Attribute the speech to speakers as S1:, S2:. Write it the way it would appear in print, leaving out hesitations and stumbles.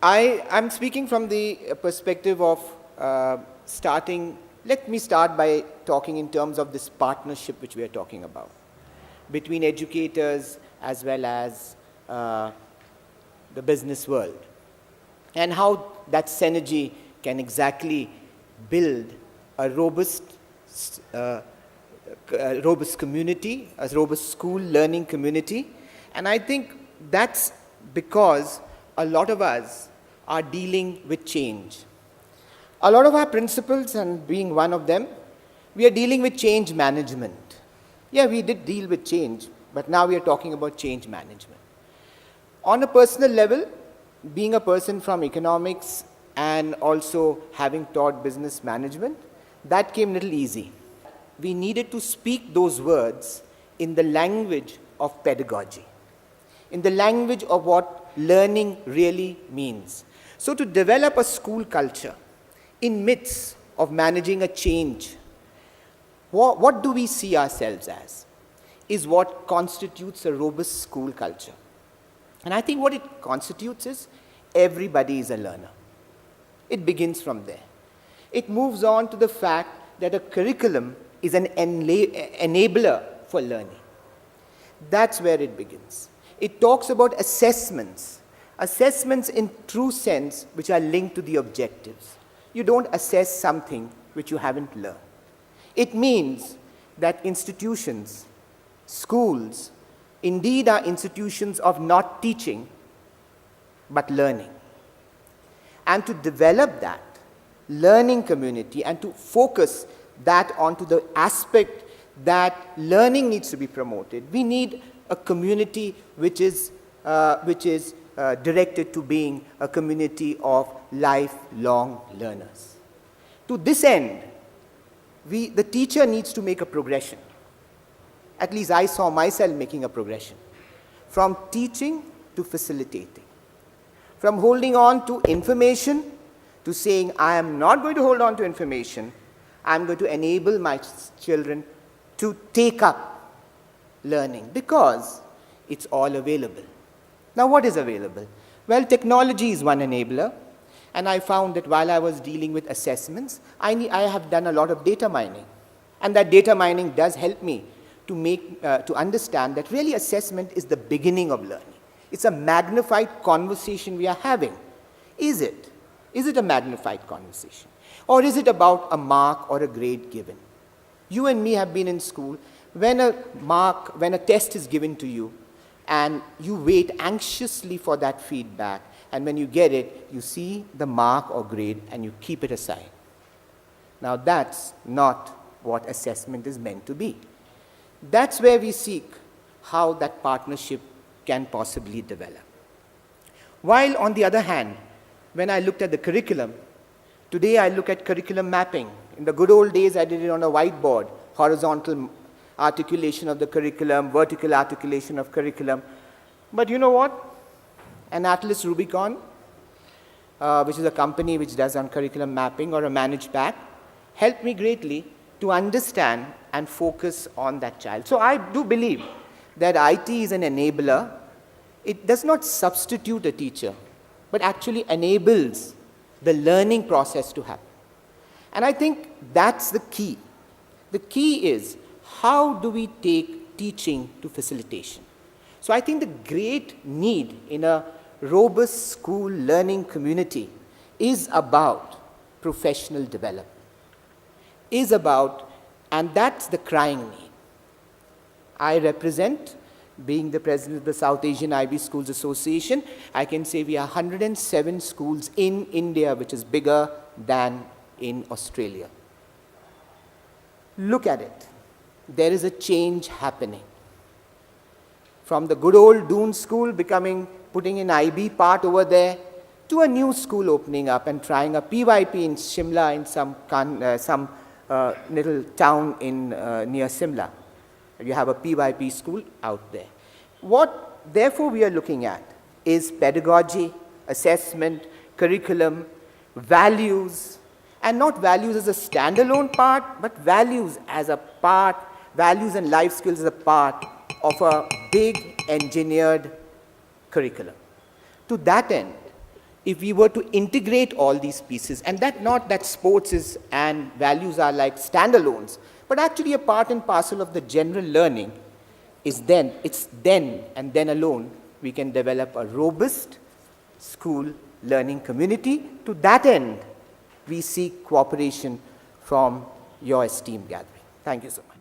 S1: I'm speaking from the perspective of let me start by talking in terms of this partnership which we are talking about between educators as well as the business world, and how that synergy can exactly build a robust community, a robust school learning community. And I think that's because a lot of us are dealing with change. A lot of our principals, and being one of them, we are dealing with change management. Yeah, we did deal with change, but now we are talking about change management. On a personal level, being a person from economics and also having taught business management, that came a little easy. We needed to speak those words in the language of pedagogy, in the language of what learning really means. So to develop a school culture in midst of managing a change, what do we see ourselves as is what constitutes a robust school culture. And I think what it constitutes is everybody is a learner. It begins from there. It moves on to the fact that a curriculum is an enabler for learning. That's where it begins. It talks about assessments in true sense which are linked to the objectives. You don't assess something which you haven't learned. It means that institutions, schools, indeed are institutions of not teaching, but learning. And to develop that learning community and to focus that onto the aspect that learning needs to be promoted, we need a community which is directed to being a community of lifelong learners. To this end, the teacher needs to make a progression. At least I saw myself making a progression from teaching to facilitating, from holding on to information to saying, I am not going to hold on to information, I'm going to enable my children to take up learning because it's all available. Now, what is available? Well, technology is one enabler, and I found that while I was dealing with assessments, I have done a lot of data mining, and that data mining does help me to understand that really assessment is the beginning of learning. It's a magnified conversation we are having. Is it? Is it a magnified conversation? Or is it about a mark or a grade given? You and me have been in school. When a test is given to you, and you wait anxiously for that feedback, and when you get it, you see the mark or grade and you keep it aside. Now that's not what assessment is meant to be. That's where we seek how that partnership can possibly develop. While on the other hand, when I looked at the curriculum, today I look at curriculum mapping. In the good old days, I did it on a whiteboard, horizontal articulation of the curriculum, vertical articulation of curriculum. But you know what? An Atlas Rubicon, which is a company which does on curriculum mapping, or a managed pack, helped me greatly to understand and focus on that child. So I do believe that IT is an enabler. It does not substitute a teacher, but actually enables the learning process to happen. And I think that's the key. The key is, how do we take teaching to facilitation? So I think the great need in a robust school learning community is about professional development, and that's the crying need. I represent, being the president of the South Asian IB Schools Association, I can say we are 107 schools in India, which is bigger than in Australia. Look at it. There is a change happening. From the good old Doon school putting in IB part over there, to a new school opening up and trying a PYP in Shimla, in some little town near Shimla. You have a PYP school out there. What, therefore, we are looking at is pedagogy, assessment, curriculum, values, and not values as a standalone part, but values as a part, values and life skills as a part of a big engineered curriculum. To that end, if we were to integrate all these pieces, and that not that sports is and values are like standalones, but actually a part and parcel of the general learning, it's then and then alone we can develop a robust school learning community. To that end, we seek cooperation from your esteemed gathering. Thank you so much.